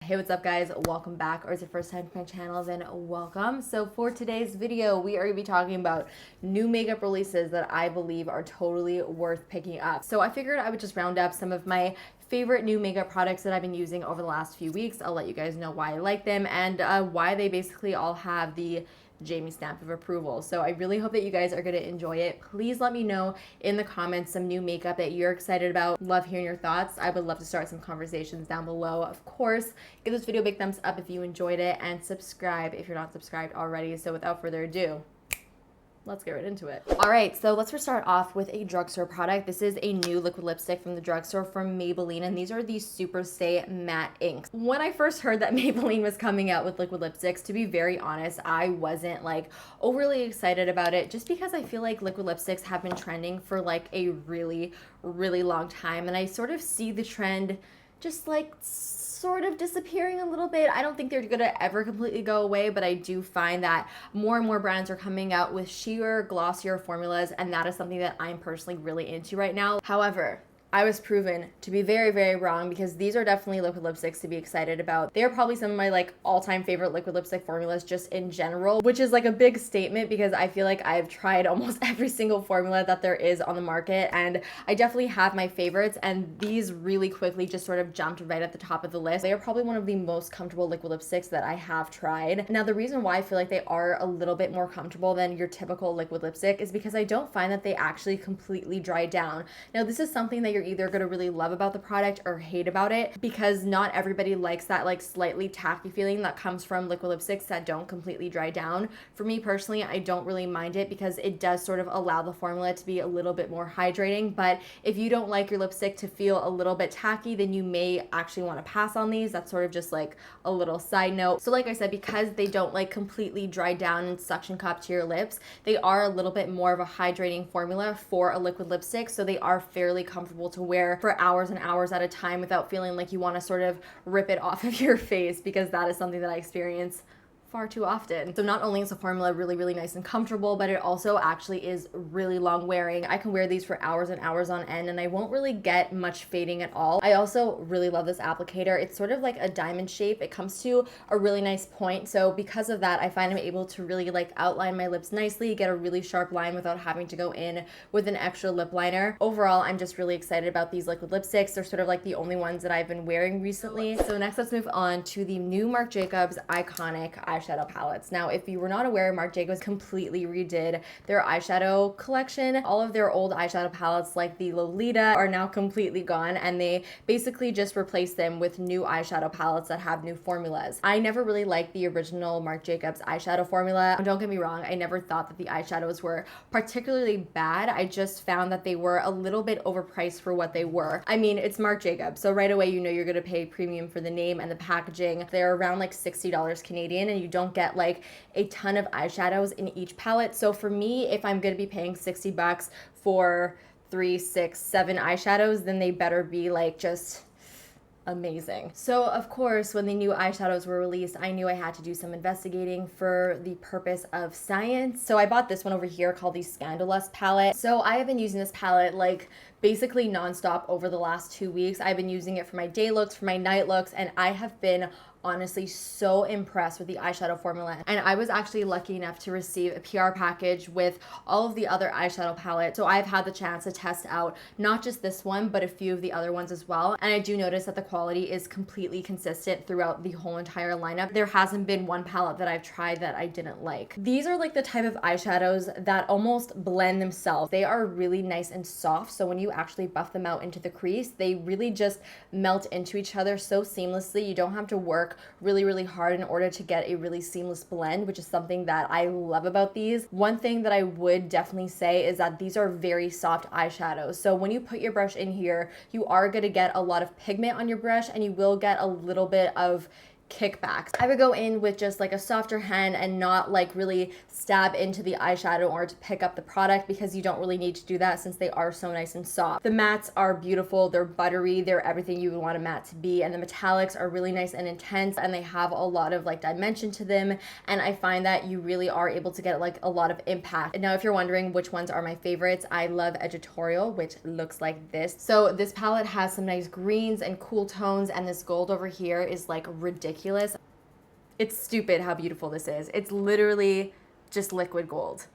Hey, what's up guys? Welcome back, or is it first time to my channel, then welcome. So for today's video, we are going to be talking about new makeup releases that I believe are totally worth picking up. So I figured I would just round up some of my favorite new makeup products that I've been using over the last few weeks. I'll let you guys know why I like them and why they basically all have the Jamie stamp of approval. So I really hope that you guys are going to enjoy it. Please let me know in the comments some new makeup that you're excited about. Love hearing your thoughts. I would love to start some conversations down below. Of course, give this video a big thumbs up if you enjoyed it, and subscribe if you're not subscribed already. So without further ado, let's get right into it. All right, so let's first start off with a drugstore product. This is a new liquid lipstick from the drugstore from Maybelline, and these are the Super Stay Matte Inks. When I first heard that Maybelline was coming out with liquid lipsticks, to be very honest, I wasn't like overly excited about it, just because I feel like liquid lipsticks have been trending for like a really long time, and I sort of see the trend just like sort of disappearing a little bit. I don't think they're gonna ever completely go away, but I do find that more and more brands are coming out with sheer, glossier formulas, and that is something that I'm personally really into right now. However, I was proven to be very wrong, because these are definitely liquid lipsticks to be excited about. They are probably some of my like all-time favorite liquid lipstick formulas just in general, which is like a big statement because I feel like I've tried almost every single formula that there is on the market, and I definitely have my favorites, and these really quickly just sort of jumped right at the top of the list. They are probably one of the most comfortable liquid lipsticks that I have tried. Now, the reason why I feel like they are a little bit more comfortable than your typical liquid lipstick is because I don't find that they actually completely dry down. Now, this is something that you're either going to really love about the product or hate about it, because not everybody likes that like slightly tacky feeling that comes from liquid lipsticks that don't completely dry down. For me personally, I don't really mind it because it does sort of allow the formula to be a little bit more hydrating. But if you don't like your lipstick to feel a little bit tacky, then you may actually want to pass on these. That's sort of just like a little side note. So like I said, because they don't like completely dry down and suction cup to your lips, they are a little bit more of a hydrating formula for a liquid lipstick, so they are fairly comfortable to wear for hours and hours at a time without feeling like you want to sort of rip it off of your face, because that is something that I experience far too often. So not only is the formula really nice and comfortable, but it also actually is really long wearing. I can wear these for hours and hours on end, and I won't really get much fading at all. I also really love this applicator. It's sort of like a diamond shape. It comes to a really nice point, so because of that, I find I'm able to really like outline my lips nicely, get a really sharp line without having to go in with an extra lip liner. Overall, I'm just really excited about these liquid lipsticks. They're sort of like the only ones that I've been wearing recently. So next, let's move on to the new Marc Jacobs iconic eyeshadow palettes. Now, if you were not aware, Marc Jacobs completely redid their eyeshadow collection. All of their old eyeshadow palettes, like the Lolita, are now completely gone, and they basically just replaced them with new eyeshadow palettes that have new formulas. I never really liked the original Marc Jacobs eyeshadow formula. Don't get me wrong, I never thought that the eyeshadows were particularly bad. I just found that they were a little bit overpriced for what they were. I mean, it's Marc Jacobs, so right away you know you're gonna pay premium for the name and the packaging. They're around like $60 Canadian, and you don't get like a ton of eyeshadows in each palette. So for me, if I'm gonna be paying 60 bucks for 3, 6, 7 eyeshadows, then they better be like just amazing. So of course, when the new eyeshadows were released, I knew I had to do some investigating for the purpose of science. So I bought this one over here called the Scandalous palette. So I have been using this palette like basically nonstop over the last 2 weeks. I've been using it for my day looks, for my night looks, and I have been honestly so impressed with the eyeshadow formula. And I was actually lucky enough to receive a PR package with all of the other eyeshadow palettes, so I've had the chance to test out not just this one but a few of the other ones as well, and I do notice that the quality is completely consistent throughout the whole entire lineup. There hasn't been one palette that I've tried that I didn't like. These are like the type of eyeshadows that almost blend themselves. They are really nice and soft, so when you actually buff them out into the crease, they really just melt into each other so seamlessly. You don't have to work really hard in order to get a really seamless blend, which is something that I love about these. One thing that I would definitely say is that these are very soft eyeshadows. So when you put your brush in here, you are going to get a lot of pigment on your brush, and you will get a little bit of kickbacks. I would go in with just like a softer hand and not like really stab into the eyeshadow in order to pick up the product, because you don't really need to do that since they are so nice and soft. The mattes are beautiful, they're buttery, they're everything you would want a matte to be, and the metallics are really nice and intense, and they have a lot of like dimension to them, and I find that you really are able to get like a lot of impact. And now if you're wondering which ones are my favorites, I love Editorial, which looks like this. So this palette has some nice greens and cool tones, and this gold over here is like ridiculous. It's stupid how beautiful this is. It's literally just liquid gold.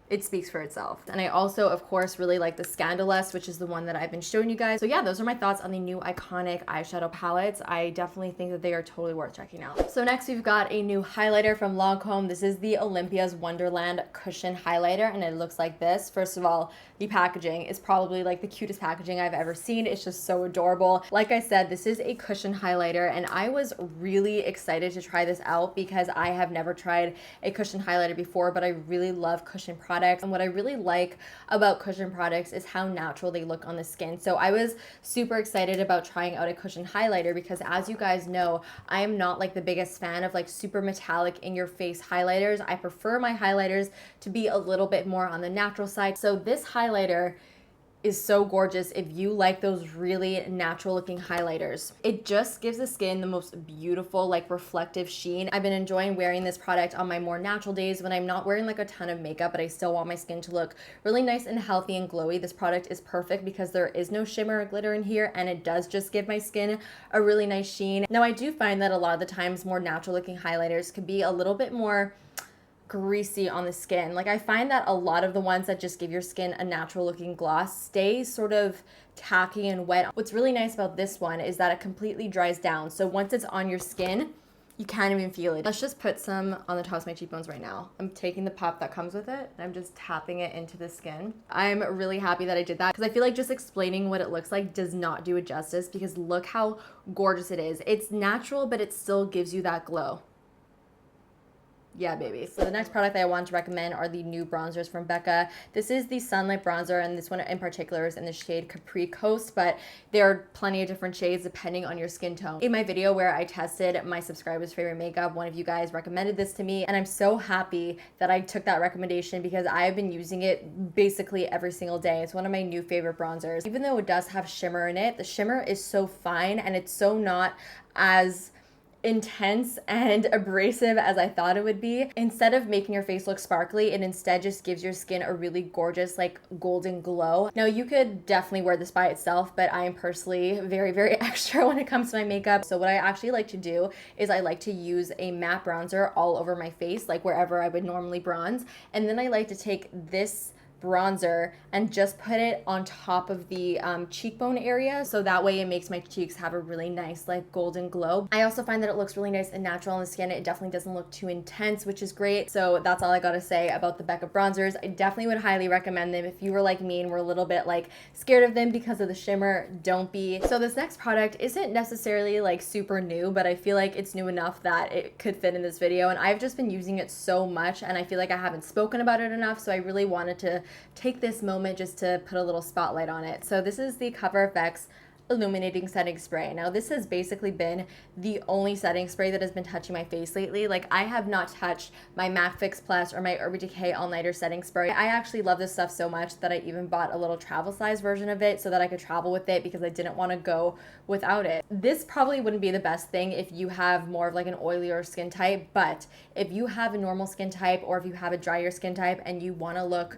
It speaks for itself. And I also, of course, really like the Scandalous, which is the one that I've been showing you guys. So yeah, those are my thoughts on the new iconic eyeshadow palettes. I definitely think that they are totally worth checking out. So next we've got a new highlighter from Lancome. This is the Olympia's Wonderland Cushion Highlighter, and it looks like this. First of all, the packaging is probably like the cutest packaging I've ever seen. It's just so adorable. Like I said, this is a cushion highlighter, and I was really excited to try this out because I have never tried a cushion highlighter before, but I really love cushion products. And what I really like about cushion products is how natural they look on the skin. So I was super excited about trying out a cushion highlighter because, as you guys know, I am not like the biggest fan of like super metallic in your face highlighters. I prefer my highlighters to be a little bit more on the natural side. So this highlighter is so gorgeous if you like those really natural looking highlighters. It just gives the skin the most beautiful like reflective sheen. I've been enjoying wearing this product on my more natural days when I'm not wearing like a ton of makeup, but I still want my skin to look really nice and healthy and glowy. This product is perfect because there is no shimmer or glitter in here, and it does just give my skin a really nice sheen. Now I do find that a lot of the times more natural looking highlighters can be a little bit more greasy on the skin. Like I find that a lot of the ones that just give your skin a natural looking gloss stay sort of tacky and wet. What's really nice about this one is that it completely dries down. So once it's on your skin, you can't even feel it. Let's just put some on the tops of my cheekbones right now. I'm taking the pop that comes with it, and I'm just tapping it into the skin. I'm really happy that I did that because I feel like just explaining what it looks like does not do it justice, because look how gorgeous it is. It's natural, but it still gives you that glow. Yeah, baby. So the next product that I want to recommend are the new bronzers from Becca. This is the Sunlight Bronzer, and this one in particular is in the shade Capri Coast, but there are plenty of different shades depending on your skin tone. In my video where I tested my subscribers' favorite makeup, one of you guys recommended this to me, and I'm so happy that I took that recommendation because I've been using it basically every single day. It's one of my new favorite bronzers. Even though it does have shimmer in it, the shimmer is so fine and it's so not as intense and abrasive as I thought it would be. Instead of making your face look sparkly, it instead just gives your skin a really gorgeous like golden glow. Now you could definitely wear this by itself, but I am personally very, very extra when it comes to my makeup. So what I actually like to do is I like to use a matte bronzer all over my face, like wherever I would normally bronze. And then I like to take this bronzer and just put it on top of the cheekbone area, so that way it makes my cheeks have a really nice like golden glow. I also find that it looks really nice and natural on the skin. It definitely doesn't look too intense, which is great. So that's all I gotta say about the Becca bronzers. I definitely would highly recommend them. If you were like me and were a little bit like scared of them because of the shimmer, don't be. So this next product isn't necessarily like super new, but I feel like it's new enough that it could fit in this video, and I've just been using it so much and I feel like I haven't spoken about it enough, so I really wanted to take this moment just to put a little spotlight on it. So this is the Cover FX Illuminating Setting Spray. Now this has basically been the only setting spray that has been touching my face lately. Like I have not touched my MAC Fix Plus or my Urban Decay All Nighter setting spray. I actually love this stuff so much that I even bought a little travel size version of it so that I could travel with it because I didn't want to go without it. This probably wouldn't be the best thing if you have more of like an oilier skin type, but if you have a normal skin type or if you have a drier skin type and you want to look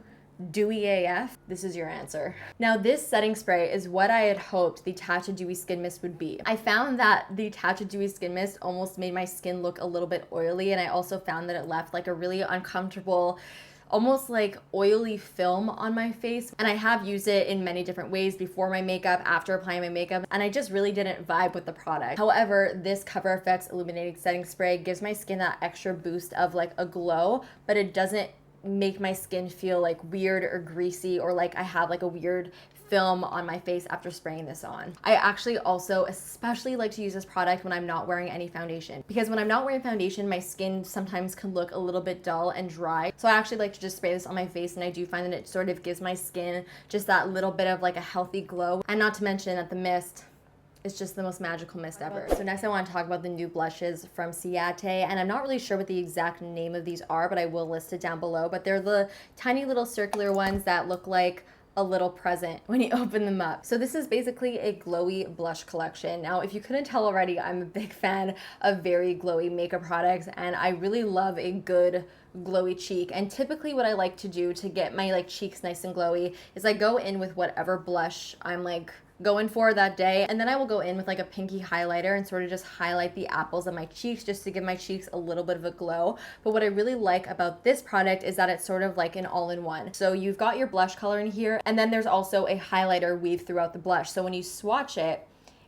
dewy AF, this is your answer. Now this setting spray is what I had hoped the Tatcha Dewy Skin Mist would be. I found that the Tatcha Dewy Skin Mist almost made my skin look a little bit oily, and I also found that it left like a really uncomfortable, almost like oily film on my face. And I have used it in many different ways before my makeup, after applying my makeup, and I just really didn't vibe with the product. However, this Cover FX Illuminating Setting Spray gives my skin that extra boost of like a glow, but it doesn't make my skin feel like weird or greasy or like I have like a weird film on my face after spraying this on. I actually also especially like to use this product when I'm not wearing any foundation, because when I'm not wearing foundation, my skin sometimes can look a little bit dull and dry. So I actually like to just spray this on my face, and I do find that it sort of gives my skin just that little bit of like a healthy glow. And not to mention that the mist It's just the most magical mist ever. So next I want to talk about the new blushes from CIT, and I'm not really sure what the exact name of these are, but I will list it down below. But they're the tiny little circular ones that look like a little present when you open them up. So this is basically a glowy blush collection. Now, if you couldn't tell already, I'm a big fan of very glowy makeup products, and I really love a good glowy cheek. And typically what I like to do to get my cheeks nice and glowy is I go in with whatever blush I'm going for that day, and then I will go in with a pinky highlighter and sort of just highlight the apples of my cheeks just to give my cheeks a little bit of a glow. But what I really like about this product is that it's sort of like an all-in-one. So you've got your blush color in here, and then there's also a highlighter weave throughout the blush. So when you swatch it,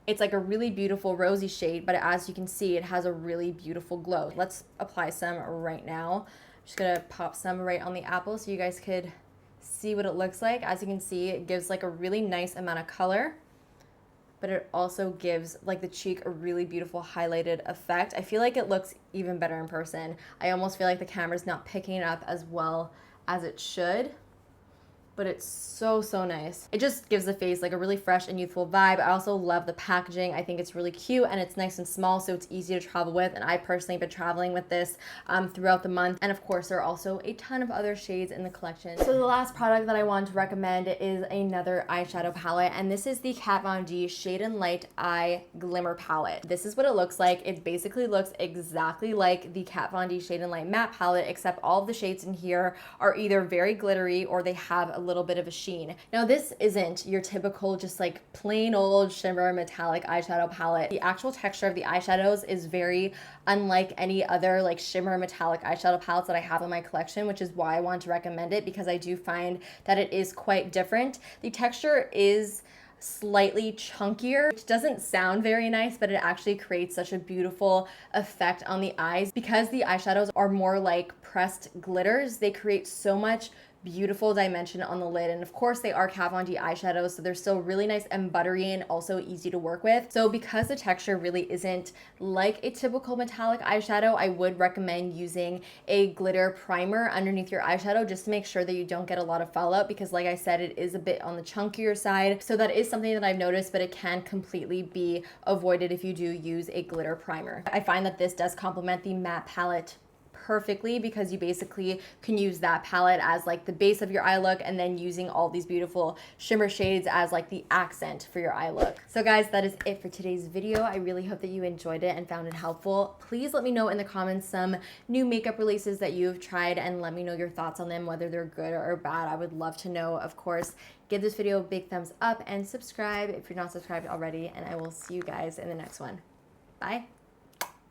it's like a really beautiful rosy shade, but as you can see, it has a really beautiful glow. Let's apply some right now. I'm just gonna pop some right on the apple so you guys could see what it looks like. As you can see, it gives a really nice amount of color, but it also gives the cheek a really beautiful highlighted effect. I feel like it looks even better in person. I almost feel like the camera's not picking it up as well as it should, but it's so nice. It just gives the face a really fresh and youthful vibe. I also love the packaging. I think it's really cute, and it's nice and small, so it's easy to travel with, and I personally have been traveling with this throughout the month. And of course, there are also a ton of other shades in the collection. So the last product that I want to recommend is another eyeshadow palette, and this is the Kat Von D Shade and Light Eye Glimmer Palette. This is what it looks like. It basically looks exactly like the Kat Von D Shade and Light Matte Palette, except all of the shades in here are either very glittery or they have a little bit of a sheen. Now, this isn't your typical just plain old shimmer metallic eyeshadow palette. The actual texture of the eyeshadows is very unlike any other shimmer metallic eyeshadow palettes that I have in my collection, which is why I want to recommend it, because I do find that it is quite different. The texture is slightly chunkier, which doesn't sound very nice, but it actually creates such a beautiful effect on the eyes. Because the eyeshadows are more like pressed glitters, they create so much beautiful dimension on the lid. And of course, they are Kat Von D eyeshadows, so they're still really nice and buttery and also easy to work with. So because the texture really isn't like a typical metallic eyeshadow, I would recommend using a glitter primer underneath your eyeshadow just to make sure that you don't get a lot of fallout, because like I said, it is a bit on the chunkier side. So that is something that I've noticed, but it can completely be avoided if you do use a glitter primer. I find that this does complement the matte palette perfectly, because you basically can use that palette as the base of your eye look, and then using all these beautiful shimmer shades as the accent for your eye look. So guys, that is it for today's video. I really hope that you enjoyed it and found it helpful. Please let me know in the comments some new makeup releases that you've tried, and let me know your thoughts on them, whether they're good or bad. I would love to know. Of course, give this video a big thumbs up and subscribe if you're not subscribed already, and I will see you guys in the next one. Bye.